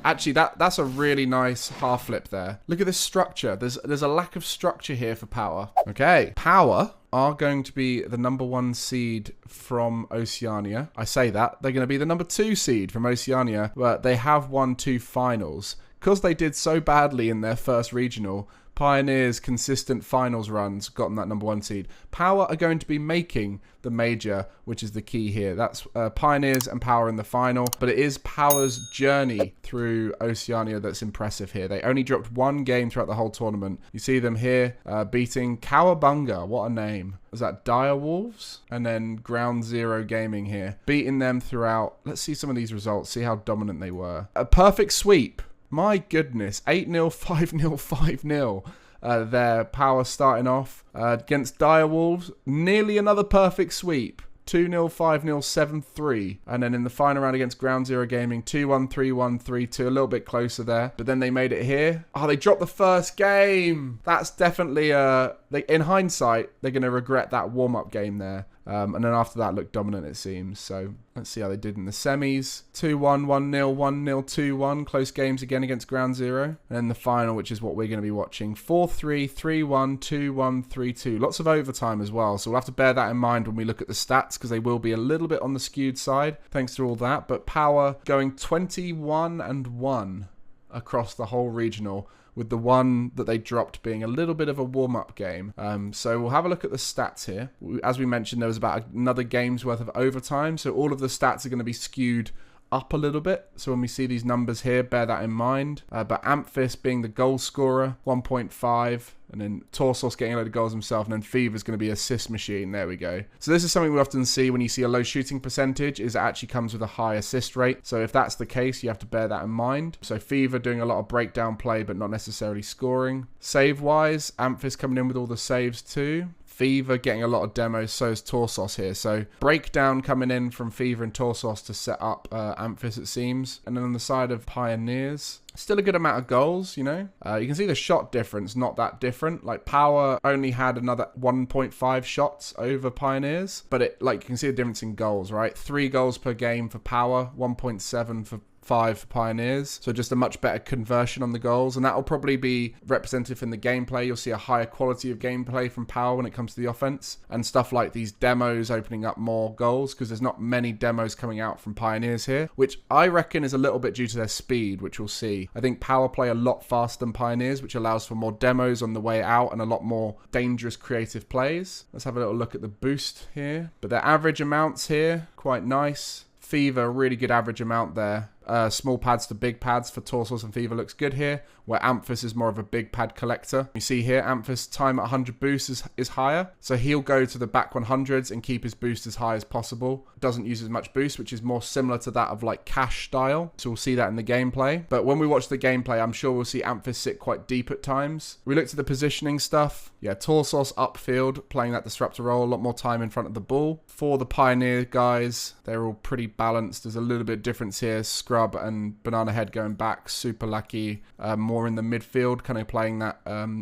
Actually, that's a really nice half flip there. Look at this structure. There's a lack of structure here for Power. Okay, Power are going to be the #1 seed from Oceania. I say that. They're going to be the #2 seed from Oceania, but they have won 2 finals. Because they did so badly in their first regional, Pioneer's consistent finals runs got them that #1 seed. Power are going to be making the major, which is the key here. That's Pioneers and Power in the final, but it is Power's journey through Oceania that's impressive here. They only dropped 1 game throughout the whole tournament. You see them here beating Cowabunga. What a name. Was that Dire Wolves? And then Ground Zero Gaming here. Beating them throughout. Let's see some of these results. See how dominant they were. A perfect sweep. My goodness, 8-0, 5-0, 5-0. Their Power starting off against Dire Wolves. Nearly another perfect sweep. 2-0, 5-0, 7-3. And then in the final round against Ground Zero Gaming, 2-1, 3-1, 3-2. A little bit closer there. But then they made it here. Oh, they dropped the first game. That's definitely, in hindsight, they're going to regret that warm-up game there. And then after that, looked dominant, it seems. So let's see how they did in the semis. 2-1, 1-0, 1-0, 2-1. Close games again against Ground Zero. And then the final, which is what we're going to be watching. 4-3, 3-1, 2-1, 3-2. Lots of overtime as well. So we'll have to bear that in mind when we look at the stats, because they will be a little bit on the skewed side, thanks to all that. But Power going 21-1 across the whole regional, with the one that they dropped being a little bit of a warm-up game. So we'll have a look at the stats here. As we mentioned, there was about another game's worth of overtime, so all of the stats are going to be skewed up a little bit. So when we see these numbers here, bear that in mind. But Amphis being the goal scorer, 1.5, and then Torsos getting a load of goals himself, and then Fever's going to be assist machine. There we go. So this is something we often see when you see a low shooting percentage, is it actually comes with a high assist rate. So if that's the case, you have to bear that in mind. So Fever doing a lot of breakdown play, but not necessarily scoring. Save-wise, Amphis coming in with all the saves too. Fever getting a lot of demos, so is Torsos here. So breakdown coming in from Fever and Torsos to set up Amphis, it seems. And then on the side of Pioneers, still a good amount of goals, you know. You can see the shot difference, not that different. Like Power only had another 1.5 shots over Pioneers, but it, like, you can see the difference in goals, right? 3 goals per game for Power, 1.7 for 5 for Pioneers. So just a much better conversion on the goals, and that will probably be representative in the gameplay. You'll see a higher quality of gameplay from Power when it comes to the offense, and stuff like these demos opening up more goals, because there's not many demos coming out from Pioneers here, which I reckon is a little bit due to their speed, which we'll see. I think Power play a lot faster than Pioneers, which allows for more demos on the way out and a lot more dangerous creative plays. Let's have a little look at the boost here. But their average amounts here, quite nice. Fever, really good average amount there. Small pads to big pads for Torsos and Fever looks good here, where Amphis is more of a big pad collector. You see here, Amphis time at 100 boosts is higher, so he'll go to the back 100s and keep his boost as high as possible. Doesn't use as much boost, which is more similar to that of like Cash style, so we'll see that in the gameplay. But when we watch the gameplay, I'm sure we'll see Amphis sit quite deep at times. We looked at the positioning stuff. Yeah, Torsos upfield, playing that disruptor role, a lot more time in front of the ball. For the Pioneer guys, they're all pretty balanced. There's a little bit of difference here. Scrub and Banana Head going back, Super Lucky, more in the midfield, kind of playing that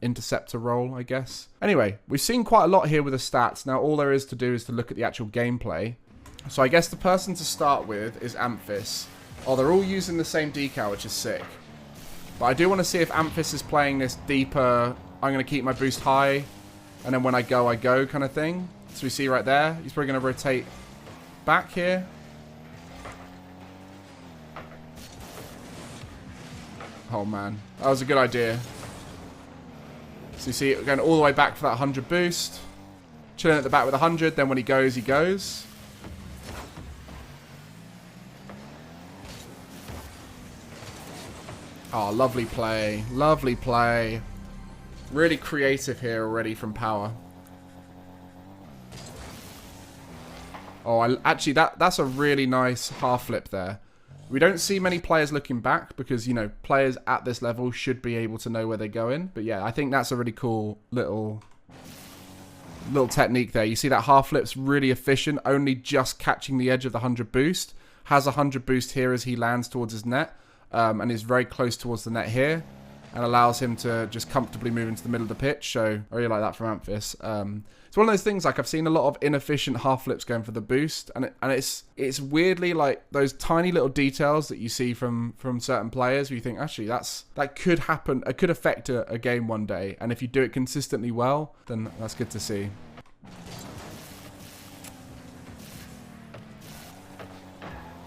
interceptor role, I guess. Anyway, we've seen quite a lot here with the stats. Now all there is to do is to look at the actual gameplay. So I guess the person to start with is Amphis. Oh, they're all using the same decal, which is sick. But I do want to see if Amphis is playing this deeper, I'm going to keep my boost high, and then when I go kind of thing. So we see right there, he's probably going to rotate back here. Oh man, that was a good idea. So you see it going all the way back for that 100 boost. Chilling at the back with 100, then when he goes, he goes. Oh, lovely play. Lovely play. Really creative here already from Power. Oh, actually, that's a really nice half flip there. We don't see many players looking back because, you know, players at this level should be able to know where they're going. But yeah, I think that's a really cool little technique there. You see that half flip's really efficient, only just catching the edge of the 100 boost. Has a 100 boost here as he lands towards his net, and is very close towards the net here. and allows him to just comfortably move into the middle of the pitch. So I really like that from Amphis. It's one of those things, like, I've seen a lot of inefficient half flips going for the boost, and it's weirdly like those tiny little details that you see from certain players where you think, actually, that could happen, it could affect a game one day, and if you do it consistently well, then that's good to see.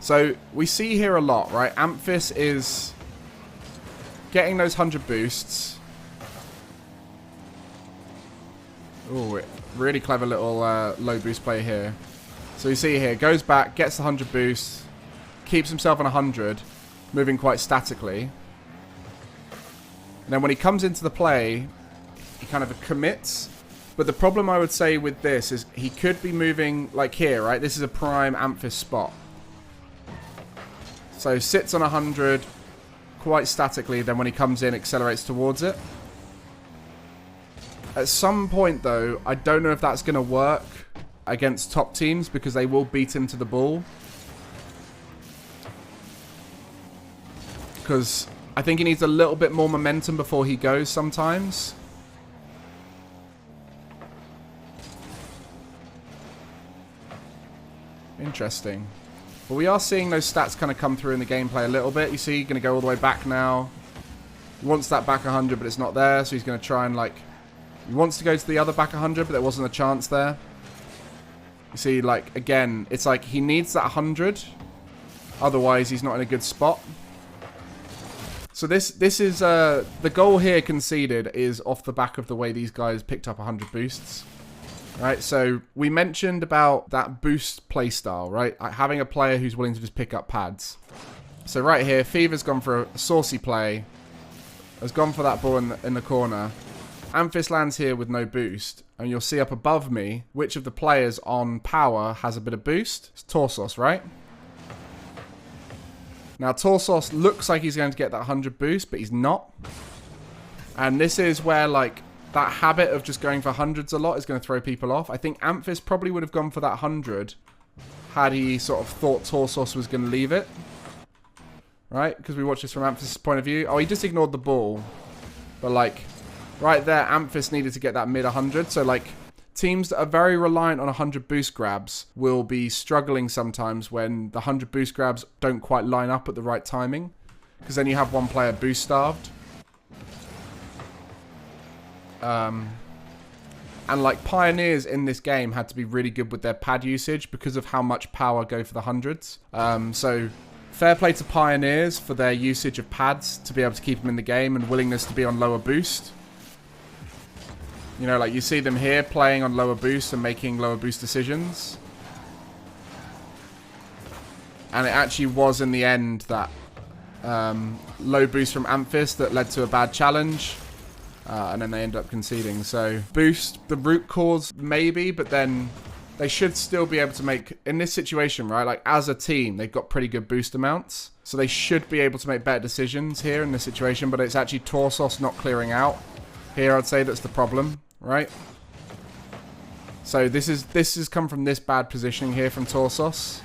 So we see here a lot, right? Amphis is getting those 100 boosts. Ooh, really clever little low boost play here. So you see here, goes back, gets the 100 boosts, keeps himself on 100, moving quite statically. And then when he comes into the play, he kind of commits. But the problem I would say with this is he could be moving like here, right? This is a prime Amphis spot. So sits on 100 quite statically, then when he comes in, accelerates towards it. At some point, though, I don't know if that's going to work against top teams because they will beat him to the ball. Because I think he needs a little bit more momentum before he goes sometimes. Interesting. But we are seeing those stats kind of come through in the gameplay a little bit. You see, going to go all the way back now. He wants that back 100, but it's not there. So he's going to try and, like... He wants to go to the other back 100, but there wasn't a chance there. You see, like, again, it's like he needs that 100. Otherwise, he's not in a good spot. So this is... the goal here conceded is off the back of the way these guys picked up 100 boosts. Right, so we mentioned about that boost playstyle, right? Like having a player who's willing to just pick up pads. So right here, Fever's gone for a saucy play. Has gone for that ball in the corner. Amphis lands here with no boost. And you'll see up above me, which of the players on power has a bit of boost. It's Torsos, right? Now, Torsos looks like he's going to get that 100 boost, but he's not. And this is where, like, that habit of just going for hundreds a lot is going to throw people off. I think Amphis probably would have gone for that 100 had he sort of thought Torsos was going to leave it. Right? Because we watched this from Amphis' point of view. Oh, he just ignored the ball. But, like, right there, Amphis needed to get that mid 100. So, like, teams that are very reliant on 100 boost grabs will be struggling sometimes when the 100 boost grabs don't quite line up at the right timing. Because then you have one player boost starved. And like Pioneers in this game had to be really good with their pad usage because of how much power go for the hundreds. So fair play to Pioneers for their usage of pads to be able to keep them in the game and willingness to be on lower boost. You know, like you see them here playing on lower boost and making lower boost decisions. And it actually was in the end that low boost from Amphis that led to a bad challenge. And then they end up conceding. So, boost, the root cause, maybe, but then they should still be able to make, in this situation, right, like as a team, they've got pretty good boost amounts. So they should be able to make better decisions here in this situation, but it's actually Torsos not clearing out. Here, I'd say that's the problem, right? So this has come from this bad positioning here from Torsos.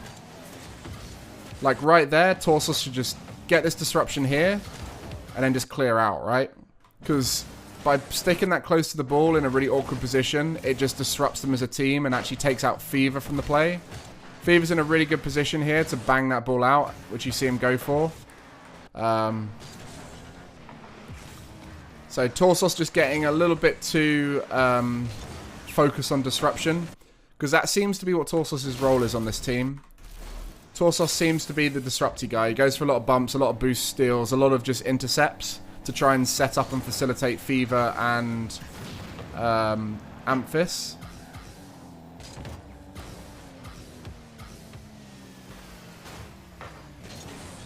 Like right there, Torsos should just get this disruption here and then just clear out, right? Because by sticking that close to the ball in a really awkward position, it just disrupts them as a team and actually takes out Fever from the play. Fever's in a really good position here to bang that ball out, which you see him go for. So Torsos just getting a little bit too focused on disruption, because that seems to be what Torsos' role is on this team. Torsos seems to be the disrupty guy. He goes for a lot of bumps, a lot of boost steals, a lot of just intercepts to try and set up and facilitate Fever and Amphis.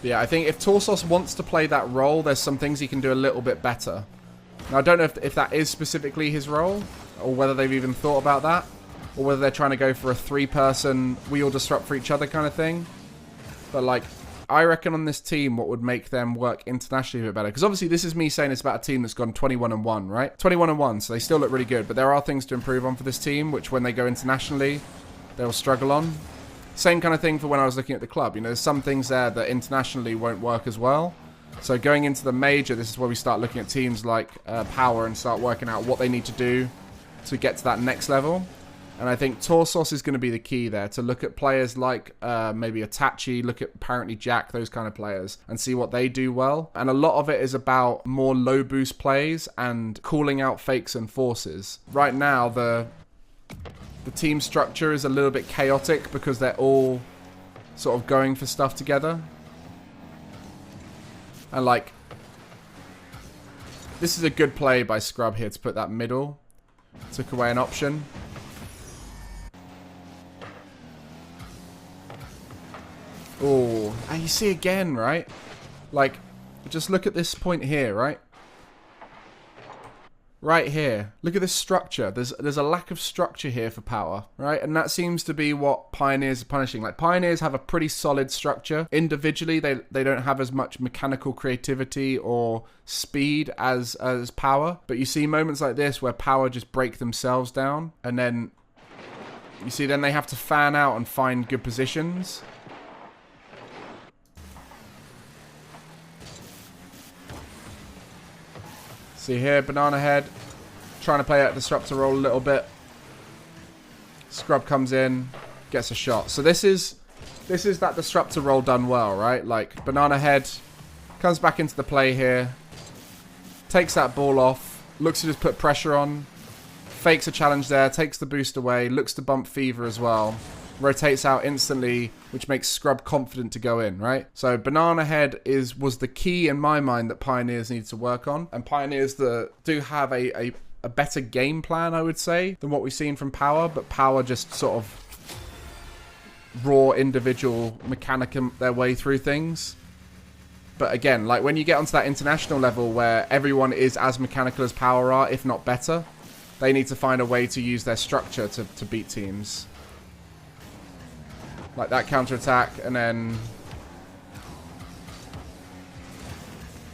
Yeah, I think if Torsos wants to play that role, there's some things he can do a little bit better. Now, I don't know if that is specifically his role, or whether they've even thought about that, or whether they're trying to go for a three-person, we all disrupt for each other kind of thing. But, like, I reckon on this team, what would make them work internationally a bit better, because obviously this is me saying it's about a team that's gone 21-1, right? 21-1, so they still look really good, but there are things to improve on for this team, which when they go internationally, they'll struggle on. Same kind of thing for when I was looking at the club. You know, there's some things there that internationally won't work as well. So going into the major, this is where we start looking at teams like Power and start working out what they need to do to get to that next level. And I think Torsos is going to be the key there, to look at players like maybe Itachi, look at apparently Jack, those kind of players, and see what they do well. And a lot of it is about more low boost plays and calling out fakes and forces. Right now, the team structure is a little bit chaotic because they're all sort of going for stuff together. And like, this is a good play by Scrub here to put that middle. Took away an option. Oh, and you see again, right? Like, just look at this point here, right? Right here. Look at this structure. There's a lack of structure here for Power, right? And that seems to be what Pioneers are punishing. Like, Pioneers have a pretty solid structure. Individually, they don't have as much mechanical creativity or speed as Power. But you see moments like this where Power just break themselves down. And then, you see, then they have to fan out and find good positions. See here, Banana Head trying to play that disruptor role a little bit. Scrub comes in, gets a shot. So this is that disruptor role done well, right? Like, Banana Head comes back into the play here, takes that ball off, looks to just put pressure on, fakes a challenge there, takes the boost away, looks to bump Fever as well. Rotates out instantly, which makes Scrub confident to go in, right? So Banana Head was the key in my mind that Pioneers need to work on. And Pioneers do have a better game plan, I would say, than what we've seen from Power. But Power just sort of raw individual mechanic their way through things. But again, like when you get onto that international level where everyone is as mechanical as Power are, if not better, they need to find a way to use their structure to beat teams. Like that counter-attack, and then...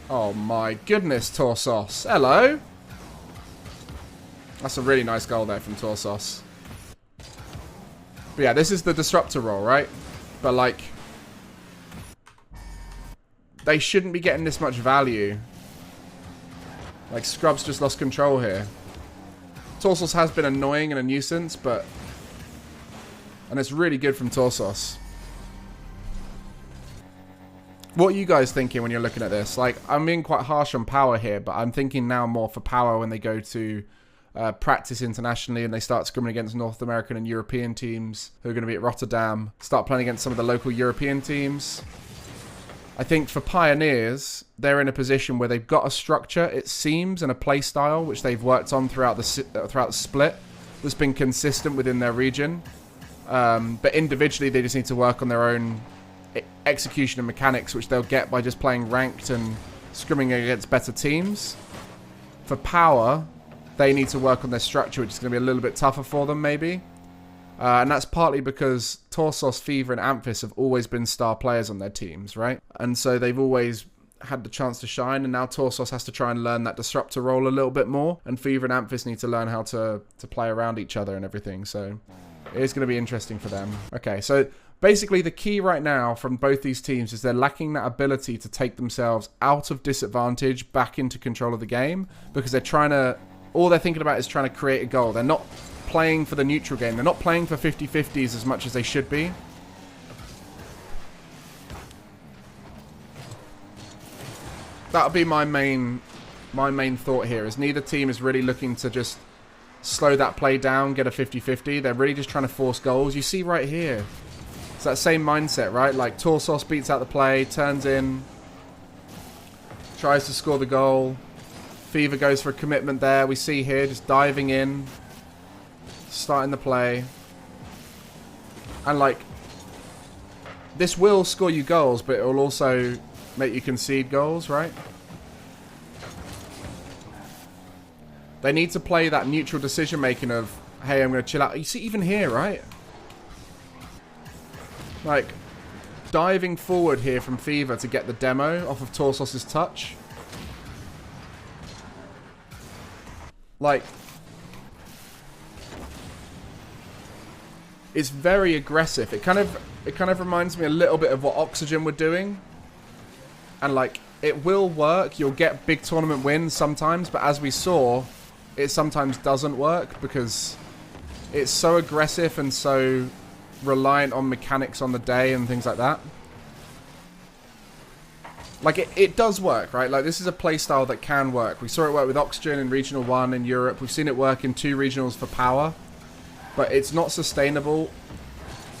Oh my goodness, Torsos. Hello! That's a really nice goal there from Torsos. But yeah, this is the disruptor role, right? But like... they shouldn't be getting this much value. Like, Scrub's just lost control here. Torsos has been annoying and a nuisance, but... and it's really good from Torsos. What are you guys thinking when you're looking at this? Like, I'm being quite harsh on Power here, but I'm thinking now more for Power when they go to practice internationally and they start scrimming against North American and European teams who are going to be at Rotterdam. Start playing against some of the local European teams. I think for Pioneers, they're in a position where they've got a structure, it seems, and a play style, which they've worked on throughout the split, that's been consistent within their region. But individually, they just need to work on their own execution and mechanics, which they'll get by just playing ranked and scrimming against better teams. For Power, they need to work on their structure, which is going to be a little bit tougher for them, maybe. And that's partly because Torsos, Fever, and Amphis have always been star players on their teams, right? And so they've always had the chance to shine, and now Torsos has to try and learn that disruptor role a little bit more, and Fever and Amphis need to learn how to play around each other and everything, so... it is going to be interesting for them. Okay, so basically the key right now from both these teams is they're lacking that ability to take themselves out of disadvantage back into control of the game, because they're trying to... all they're thinking about is trying to create a goal. They're not playing for the neutral game. They're not playing for 50-50s as much as they should be. That'll be my main thought here, is neither team is really looking to just slow that play down, get a 50-50. They're really just trying to force goals. You see right here, it's that same mindset, right? Like, Torsos beats out the play, turns in, tries to score the goal. Fever goes for a commitment there. We see here, just diving in, starting the play. And, like, this will score you goals, but it will also make you concede goals, right? They need to play that neutral decision-making of, hey, I'm going to chill out. You see, even here, right? Like, diving forward here from Fever to get the demo off of Torsos' touch. Like, it's very aggressive. It kind of reminds me a little bit of what Oxygen were doing. And, like, it will work. You'll get big tournament wins sometimes, but as we saw, it sometimes doesn't work because it's so aggressive and so reliant on mechanics on the day and things like that. Like, it does work, right? Like, this is a playstyle that can work. We saw it work with Oxygen in Regional 1 in Europe. We've seen it work in 2 regionals for Power. But it's not sustainable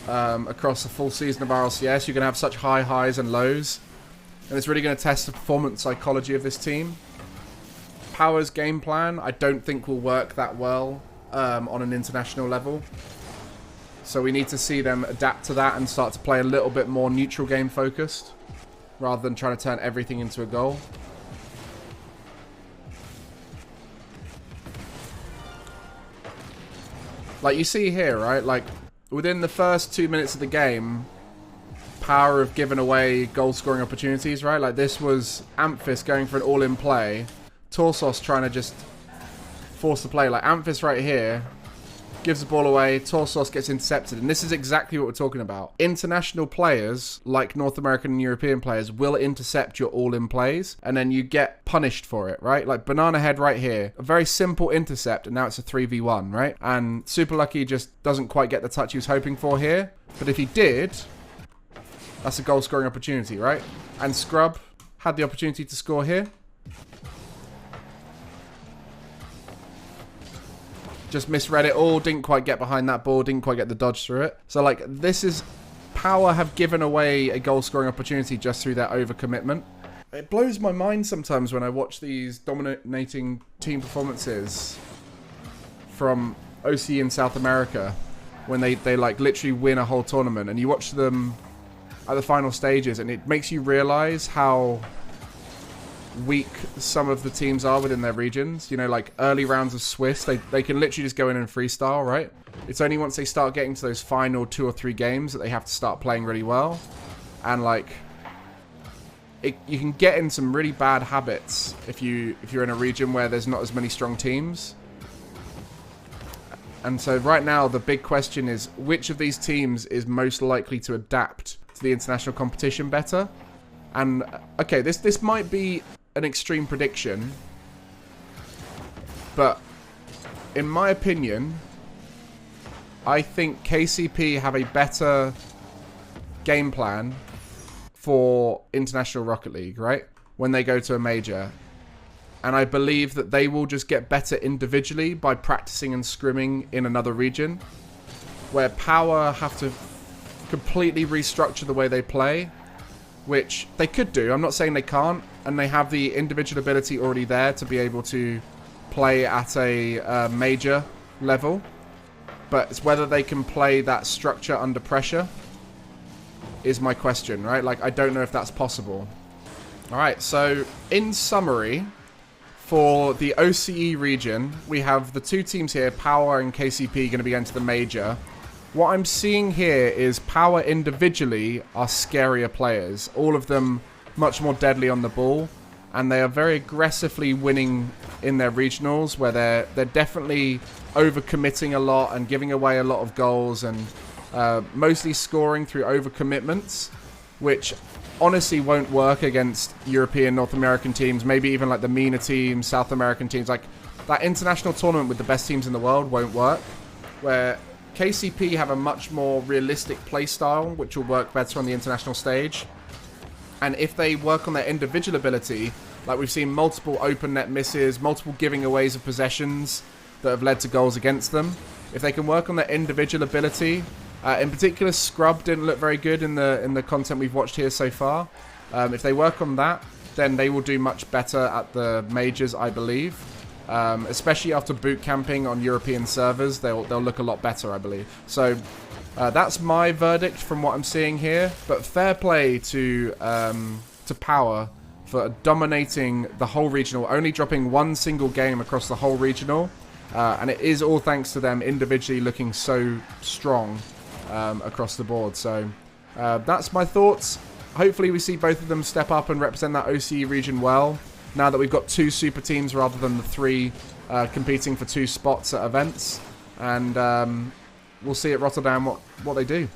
across the full season of RLCS. You're going to have such high highs and lows. And it's really going to test the performance psychology of this team. Power's game plan, I don't think will work that well on an international level. So we need to see them adapt to that and start to play a little bit more neutral game focused, rather than trying to turn everything into a goal. Like you see here, right? Like, within the first 2 minutes of the game, Power have given away goal-scoring opportunities, right? Like, this was Amphis going for an all-in play. Torsos trying to just force the play. Like, Amphis right here gives the ball away, Torsos gets intercepted, and this is exactly what we're talking about. International players, like North American and European players, will intercept your all-in plays, and then you get punished for it, right? Like Banana Head right here, a very simple intercept, and now it's a 3v1, right? And Super Lucky just doesn't quite get the touch he was hoping for here, but if he did, that's a goal-scoring opportunity, right? And Scrub had the opportunity to score here. Just misread it all, didn't quite get behind that ball, didn't quite get the dodge through it. So, like, this is... Power have given away a goal-scoring opportunity just through their overcommitment. It blows my mind sometimes when I watch these dominating team performances from OCE in South America, when they like, literally win a whole tournament, and you watch them at the final stages, and it makes you realize how weak some of the teams are within their regions. You know, like early rounds of Swiss, they can literally just go in and freestyle, right? It's only once they start getting to those final 2 or 3 games that they have to start playing really well. And like, you can get in some really bad habits if you're in a region where there's not as many strong teams. And so right now the big question is, which of these teams is most likely to adapt to the international competition better? And okay, this might be an extreme prediction, but in my opinion, I think KCP have a better game plan for International Rocket League, right? When they go to a major. And I believe that they will just get better individually by practicing and scrimming in another region, where Power have to completely restructure the way they play, which they could do. I'm not saying they can't, and they have the individual ability already there to be able to play at a major level. But it's whether they can play that structure under pressure is my question, right? Like, I don't know if that's possible. Alright, so in summary, for the OCE region, we have the 2 teams here, Power and KCP, going to be going to the major. What I'm seeing here is Power individually are scarier players. All of them much more deadly on the ball. And they are very aggressively winning in their regionals, where they're definitely overcommitting a lot and giving away a lot of goals, and mostly scoring through overcommitments, which honestly won't work against European, North American teams, maybe even like the MENA teams, South American teams. Like, that international tournament with the best teams in the world won't work, where KCP have a much more realistic play style, which will work better on the international stage. And if they work on their individual ability, like we've seen multiple open net misses, multiple giving aways of possessions that have led to goals against them. If they can work on their individual ability, in particular Scrub didn't look very good in the content we've watched here so far. If they work on that, then they will do much better at the majors, I believe. Especially after boot camping on European servers, they'll look a lot better, I believe. So that's my verdict from what I'm seeing here. But fair play to Power for dominating the whole regional, only dropping 1 single game across the whole regional. And it is all thanks to them individually looking so strong across the board. So that's my thoughts. Hopefully we see both of them step up and represent that OCE region well, now that we've got 2 super teams rather than the 3 competing for 2 spots at events. And we'll see at Rotterdam what they do.